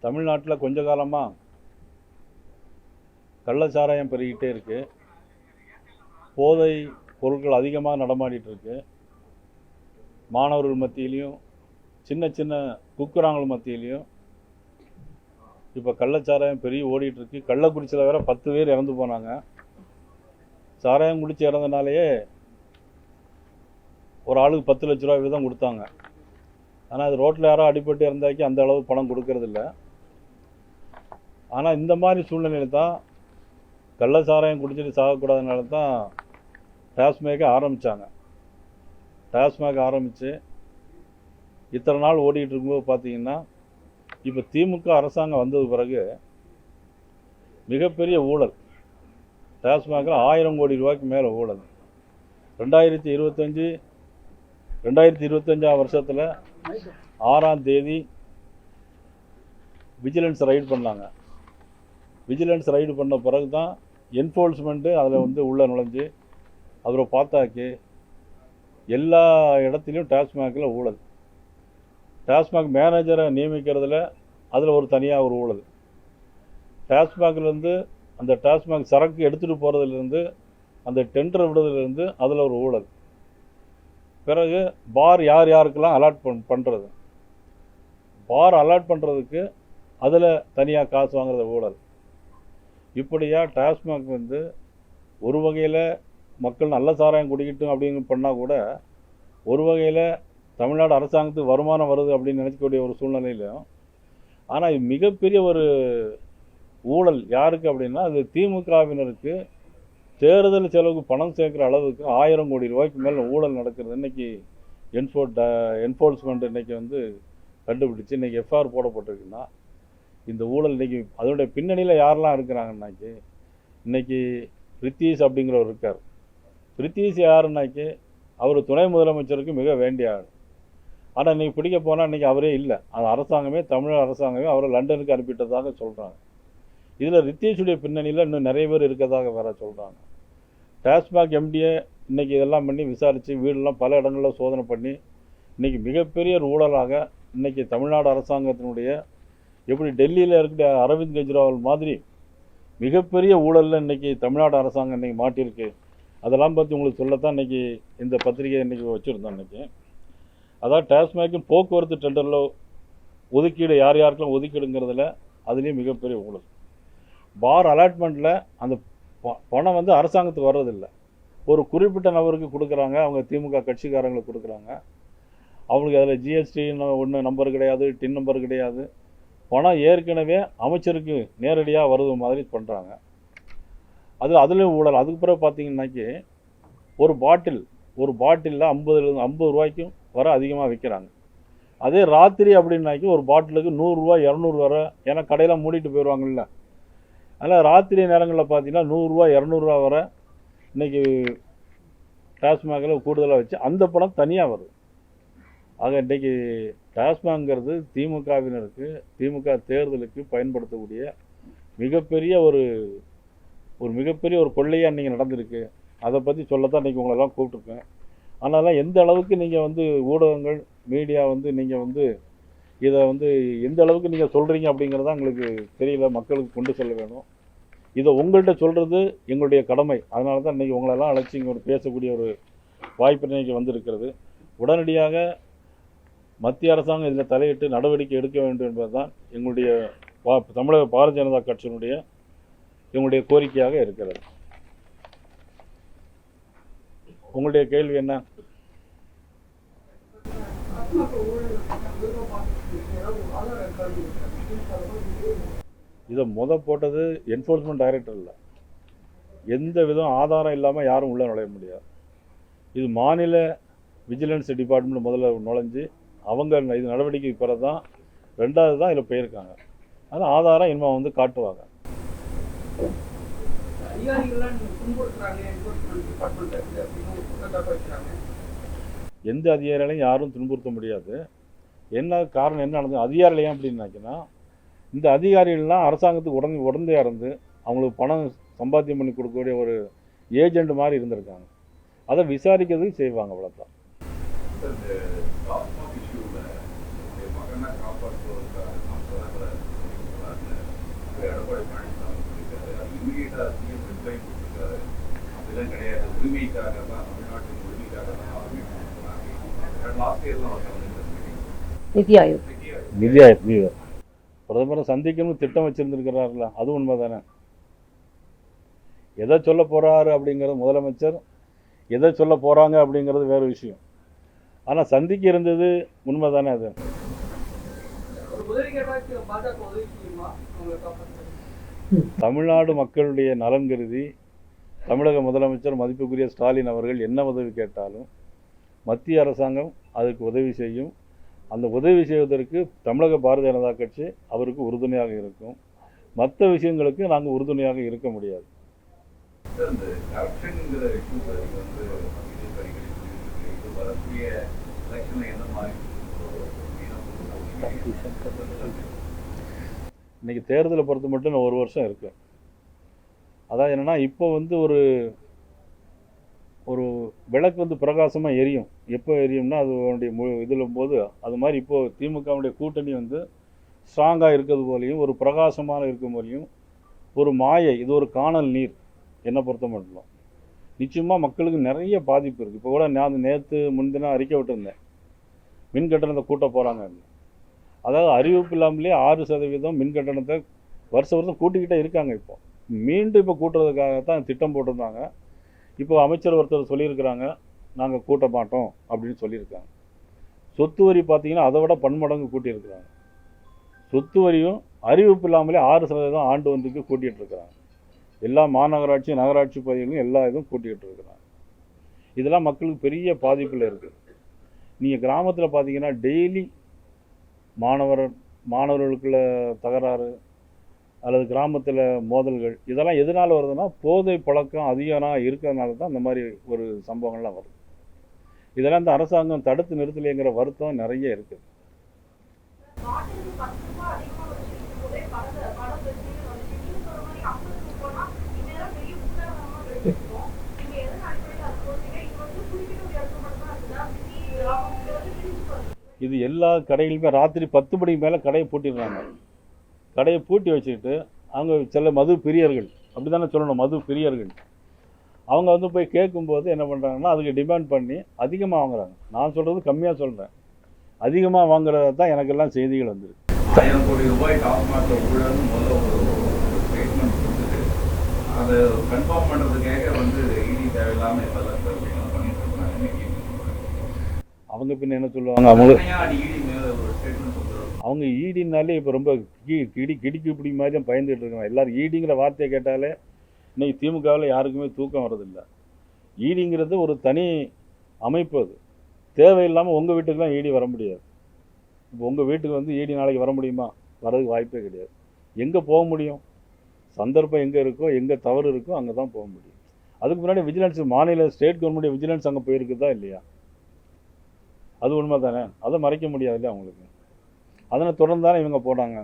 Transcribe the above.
தமிழ்நாட்டில் கொஞ்ச காலமாக கள்ளச்சாராயம் பெருகிட்டே இருக்குது. போதை பொருட்கள் அதிகமாக நடமாடிட்டு இருக்கு. மாணவர்கள் மத்தியிலையும் சின்ன சின்ன குக்குறாங்கள் மத்தியிலையும் இப்போ கள்ளச்சாராயம் பெரிய ஓடிட்டுருக்கு. கள்ளக்குறிச்சியில் வேற 10 பேர் இறந்து போனாங்க. சாராயம் குடிச்சு இறந்தனாலேயே ஒரு ஆளுக்கு 10 லட்ச ரூபா வீதம் கொடுத்தாங்க. ஆனால் அது ரோட்டில் யாரோ அடிபட்டு இறந்தாக்கி அந்த அளவு பணம் கொடுக்கறதில்ல. ஆனால் இந்த மாதிரி சூழ்நிலையில் தான் கள்ளச்சாராயம் குடிச்சிட்டு சாகக்கூடாதுனால தான் டாஸ்மாகை ஆரம்பித்தாங்க. டாஸ்மாக் ஆரம்பித்து இத்தனை நாள் ஓடிட்டு இருக்கும்போது பார்த்தீங்கன்னா இப்போ திமுக அரசாங்கம் வந்தது பிறகு மிகப்பெரிய ஊழல். டாஸ்மாகில் 1000 கோடி ரூபாய்க்கு மேலே ஊழல். 2025 வருஷத்தில் 6ஆம் தேதி விஜிலன்ஸ் ரைடு பண்ணாங்க. விஜிலன்ஸ் ரைடு பண்ண பிறகு தான் என்ஃபோர்ஸ்மெண்ட்டு அதில் வந்து உள்ளே நுழைஞ்சு அவரை பார்த்தாக்கி எல்லா இடத்துலையும் டாஸ்மாகில் ஊழல். டாஸ்மாக் மேனேஜரை நியமிக்கிறதுல அதில் ஒரு தனியாக ஒரு ஊழல். டாஸ்மாக்லேருந்து அந்த டாஸ்மாக் சரக்கு எடுத்துகிட்டு போகிறதுலேருந்து அந்த டெண்டர் விடுறதுலேருந்து அதில் ஒரு ஊழல். பிறகு பார் யார் யாருக்கெல்லாம் அலாட் பண்ணுறது, பார் அலாட் பண்ணுறதுக்கு அதில் தனியாக காசு வாங்குறது ஊழல். இப்படியா டாஸ்மாக் வந்து ஒரு வகையில் மக்கள் நல்ல சாராயம் குடிக்கட்டும் அப்படின்னு பண்ணால் கூட ஒரு வகையில் தமிழ்நாடு அரசாங்கத்துக்கு வருமானம் வருது அப்படின்னு நினைக்கக்கூடிய ஒரு சூழ்நிலையிலும், ஆனால் இது மிகப்பெரிய ஒரு ஊழல் யாருக்கு அப்படின்னா அது திமுகவினருக்கு தேர்தல் செலவுக்கு பணம் சேர்க்குற அளவுக்கு 1000 கோடி ரூபாய்க்கு மேலே ஊழல் நடக்கிறது. இன்றைக்கி என்ஃபோர்ஸ்மெண்ட் இன்றைக்கி வந்து கண்டுபிடிச்சு இன்றைக்கி எஃப்ஐஆர் போடப்பட்டிருக்குன்னா இந்த ஊழல் இன்றைக்கி அதனுடைய பின்னணியில் யாரெல்லாம் இருக்கிறாங்கன்னாக்கி இன்றைக்கி பிரித்தீஷ் அப்படிங்கிறவர் இருக்கார். பிரித்தீஷ் யாருன்னாக்கி அவர் துணை முதலமைச்சருக்கு மிக வேண்டிய ஆள். ஆனால் இன்றைக்கி பிடிக்க போனால் இன்றைக்கி அவரே இல்லை. அது அரசாங்கமே, தமிழக அரசாங்கமே அவரை லண்டனுக்கு அனுப்பிட்டதாக சொல்கிறாங்க. இதில் ரித்தீஷுடைய பின்னணியில் இன்னும் நிறைய பேர் இருக்கிறதாக வேற சொல்கிறாங்க. டாஸ்மாக் எம்டியை இன்றைக்கி இதெல்லாம் பண்ணி விசாரித்து வீடெல்லாம் பல இடங்களில் சோதனை பண்ணி இன்றைக்கி மிகப்பெரிய ஒரு ஊழலாக இன்றைக்கி தமிழ்நாடு அரசாங்கத்தினுடைய எப்படி டெல்லியில் இருக்கிற அரவிந்த் கெஜ்ரிவால் மாதிரி மிகப்பெரிய ஊழலில் இன்றைக்கி தமிழ்நாடு அரசாங்கம் இன்றைக்கி மாட்டியிருக்கு. அதெல்லாம் பற்றி உங்களுக்கு சொல்லத்தான் இன்றைக்கி இந்த பத்திரிகை இன்றைக்கி வச்சுருந்தோம். இன்றைக்கி அதாவது டாஸ்மாகின் போக்குவரத்து டெண்டரில் ஒதுக்கீடு யார் யாருக்கெல்லாம் ஒதுக்கீடுங்கிறதுல அதுலேயும் மிகப்பெரிய ஊழல். பார் அலாட்மெண்ட்டில் அந்த பணம் வந்து அரசாங்கத்துக்கு வர்றதில்லை, ஒரு குறிப்பிட்ட நபருக்கு கொடுக்குறாங்க. அவங்க திமுக கட்சிக்காரங்களுக்கு கொடுக்குறாங்க. அவங்களுக்கு அதில் ஜிஎஸ்டி ஒன்று நம்பர் கிடையாது, டின் நம்பர் கிடையாது. பணம் ஏற்கனவே அமைச்சருக்கு நேரடியாக வருது மாதிரி பண்ணுறாங்க. அதுலேயும் ஊழல். அதுக்கு பிறகு பார்த்தீங்கன்னாக்கி ஒரு பாட்டிலில் 50 ரூபாய்க்கும் வர அதிகமாக விற்கிறாங்க. அதே ராத்திரி அப்படின்னாக்கி ஒரு பாட்டிலுக்கு 100 ரூபா 200 வர, ஏன்னா கடையெல்லாம் மூடிட்டு போயிடுவாங்கல்ல. அதனால் ராத்திரி நேரங்களில் பார்த்தீங்கன்னா 100 ரூபா 200 ரூபா வர இன்றைக்கி டாஸ்மாகில் கூடுதலாக வச்சு அந்த பணம் தனியாக வருது. ஆக இன்றைக்கி டாஸ்மாக்ங்கிறது திமுகவினருக்கு திமுக தேர்தலுக்கு பயன்படுத்தக்கூடிய மிகப்பெரிய ஒரு கொள்ளையாக இன்றைக்கி நடந்திருக்கு. அதை பற்றி சொல்லத்தான் இன்றைக்கி உங்களெல்லாம் கூப்பிட்ருக்கேன். அதனால எந்த அளவுக்கு நீங்கள் வந்து ஊடகங்கள் மீடியா வந்து நீங்கள் வந்து இதை வந்து எந்த அளவுக்கு நீங்கள் சொல்கிறீங்க அப்படிங்கிறதான் எங்களுக்கு தெரியல. மக்களுக்கு கொண்டு செல்ல வேணும். இதை உங்கள்கிட்ட சொல்கிறது எங்களுடைய கடமை. அதனால தான் இன்றைக்கி உங்களெல்லாம் அழைச்சி இங்கே பேசக்கூடிய ஒரு வாய்ப்பு இன்றைக்கி வந்திருக்கிறது. உடனடியாக மத்திய அரசாங்கம் இதில் தலையிட்டு நடவடிக்கை எடுக்க வேண்டும் என்பது தான் எங்களுடைய தமிழக பாரதிய ஜனதா கட்சியினுடைய எங்களுடைய கோரிக்கையாக இருக்கிறது. உங்களுடைய கேள்வி என்ன? இதை போட்டது என்ஃபோர்ஸ்மெண்ட் டைரக்டர் இல்லை. எந்த விதம் ஆதாரம் இல்லாமல் யாரும் உள்ளே நுழைய முடியாது. இது மாநில விஜிலன்ஸ் டிபார்ட்மெண்ட் முதல்ல நுழைஞ்சு அவங்க இது நடவடிக்கை பிறகு தான் 2வது தான் இதில் போயிருக்காங்க. அது ஆதாரம் இனிமே வந்து காட்டுவாங்க. எந்த அதிகாரிகளையும் யாரும் துன்புறுத்த முடியாது. என்ன காரணம் என்ன நடந்தது அதிகாரிகள் அப்படின்னாச்சுன்னா இந்த அதிகாரிகள்லாம் அரசாங்கத்துக்கு உடந்தையாக இருந்து அவங்களுக்கு பணம் சம்பாத்தியம் பண்ணி கொடுக்கக்கூடிய ஒரு ஏஜெண்ட் மாதிரி இருந்திருக்காங்க. அதை விசாரிக்கிறதுக்கு செய்வாங்க. அவ்வளோதான். எடப்பாடி பழனிசாமி சொல்லியிருக்காரு. அது இமீடியட்டா சிஎம் ரிப்ளை கொடுத்திருக்காரு. அப்படிலாம் கிடையாது, உரிமைக்காக தான், தமிழ்நாட்டின் உரிமைக்காக தான் லாஸ்ட் இயர்லாம் நிதி ஆயோக் நிதி ஆயோக் பிரதமரை சந்திக்கணும்னு திட்டம் வச்சிருந்துருக்கிறாருல, அது உண்மை தானே. எதை சொல்ல போறாரு அப்படிங்கிறது முதலமைச்சர், எதை சொல்ல போறாங்க அப்படிங்கிறது வேறு விஷயம். ஆனால் சந்திக்க இருந்தது உண்மை தானே. அது தமிழ்நாடு மக்களுடைய நலன் கருதி தமிழக முதலமைச்சர் மதிப்புக்குரிய ஸ்டாலின் அவர்கள் என்ன உதவி கேட்டாலும் மத்திய அரசாங்கம் அதுக்கு உதவி செய்யும். அந்த உதவி செய்வதற்கு தமிழக பாரதிய ஜனதா கட்சி அவருக்கு உறுதுணையாக இருக்கும். மற்ற விஷயங்களுக்கு நாங்கள் உறுதுணையாக இருக்க முடியாது. இன்னைக்கு தேர்தலை பொறுத்த மட்டும் இன்னும் 1 வருஷம் இருக்கு. அதான் என்னன்னா, இப்போ ஒரு விளக்கு பிரகாசமாக எரியும். எப்போ எரியும்னா அதனுடைய இதில் போது அது மாதிரி இப்போது திமுகவுடைய கூட்டணி ஸ்ட்ராங்காக இருக்கிறது போலையும் ஒரு பிரகாசமாக இருக்கும் போலையும் ஒரு மாயை, இது ஒரு காணல் நீர். என்னை பொறுத்த மட்டும் நிச்சயமாக மக்களுக்கு நிறைய பாதிப்பு இருக்குது. இப்போ கூட நான் நேற்று முன்தினம் அறிக்கை விட்டுருந்தேன், மின் கட்டணத்தை கூட்ட போகிறாங்க. அதாவது அறிவிப்பு இல்லாமலே 6% மின் கட்டணத்தை வருஷம் கூட்டிக்கிட்டே இருக்காங்க. இப்போ மீண்டும் இப்போ கூட்டுறதுக்காகத்தான் திட்டம் போட்டிருந்தாங்க. இப்போ அமைச்சர் ஒருத்தர் சொல்லியிருக்கிறாங்க, நாங்கள் கூட்ட மாட்டோம் அப்படின்னு சொல்லியிருக்காங்க. சொத்து வரி பார்த்தீங்கன்னா அதை விட பன்மடங்கு கூட்டியிருக்கிறாங்க. சொத்து வரியும் அறிவிப்பு இல்லாமலே 6% ஆண்டு ஒன்றுக்கு கூட்டிகிட்டு இருக்கிறாங்க. எல்லா மாநகராட்சி நகராட்சி பகுதிகளும் எல்லா இதுவும் கூட்டிகிட்டு இருக்கிறாங்க. இதெல்லாம் மக்களுக்கு பெரிய பாதிப்பில் இருக்குது. நீங்கள் கிராமத்தில் பார்த்தீங்கன்னா டெய்லி மாணவர்களுக்குள்ள தகராறு அல்லது கிராமத்தில் மோதல்கள், இதெல்லாம் எதனால் வருதுன்னா போதை பழக்கம் அதிகமாக இருக்கிறதுனால தான் இந்த மாதிரி ஒரு சம்பவங்கள்லாம் வருது. இதெல்லாம் இந்த அரசாங்கம் தடுத்து நிறுத்தலைங்கிற வருத்தம் நிறைய இருக்குது. இது எல்லா கடைகளுமே ராத்திரி 10 மணிக்கு மேலே கடையை பூட்டிடுறாங்க. கடையை பூட்டி வச்சுக்கிட்டு அவங்க சில மது பிரியர்கள், அப்படி தானே சொல்லணும், மது பிரியர்கள் அவங்க போய் கேட்கும்போது என்ன பண்ணுறாங்கன்னா அதுக்கு டிமாண்ட் பண்ணி அதிகமாக வாங்குறாங்க. நான் சொல்கிறது கம்மியாக சொல்கிறேன், அதிகமாக வாங்குறது தான் எனக்கெல்லாம் செய்திகள் வந்துருக்கு. 1000 கோடி ரூபாய் டாஸ்மாகில் ஊழல்னு முதல்ல ஒரு ஸ்டேட்மெண்ட் கொடுத்துட்டு அதை கன்ஃபார்ம் பண்ணுறதுக்காக இடி தேவையில்லாமல் எப்பெல்லாம் பண்ணிட்டு இருக்காங்க. அவங்க பின்ன என்ன சொல்லுவாங்க, அவங்க ஈடினாலே இப்போ ரொம்ப கிடிக்கு இப்படி மாதிரி தான் பயந்துட்டு இருக்காங்க. எல்லாரும் ஈடிங்கிற வார்த்தையை கேட்டாலே இன்னைக்கு திமுகவில் யாருக்குமே தூக்கம் வர்றதில்லை. ஈடிங்கிறது ஒரு தனி அமைப்பு, அது தேவையில்லாமல் உங்கள் வீட்டுக்குலாம் ஈடி வர முடியாது. இப்போ உங்கள் வீட்டுக்கு ஈடி நாளைக்கு வர முடியுமா? வர்றதுக்கு வாய்ப்பே கிடையாது. எங்கே போக முடியும்? சந்தர்ப்பம் எங்கே இருக்கோ, எங்கே தவறு இருக்கோ அங்கே தான் போக முடியும். அதுக்கு முன்னாடி விஜிலன்ஸ், மாநில ஸ்டேட் கவர்மெண்ட் விஜிலன்ஸ் அங்கே போயிருக்குதா இல்லையா? அது உண்மை தானே, அதை மறைக்க முடியாது இல்லையா அவங்களுக்கு. அதனை தொடர்ந்து தானே இவங்க போனாங்க.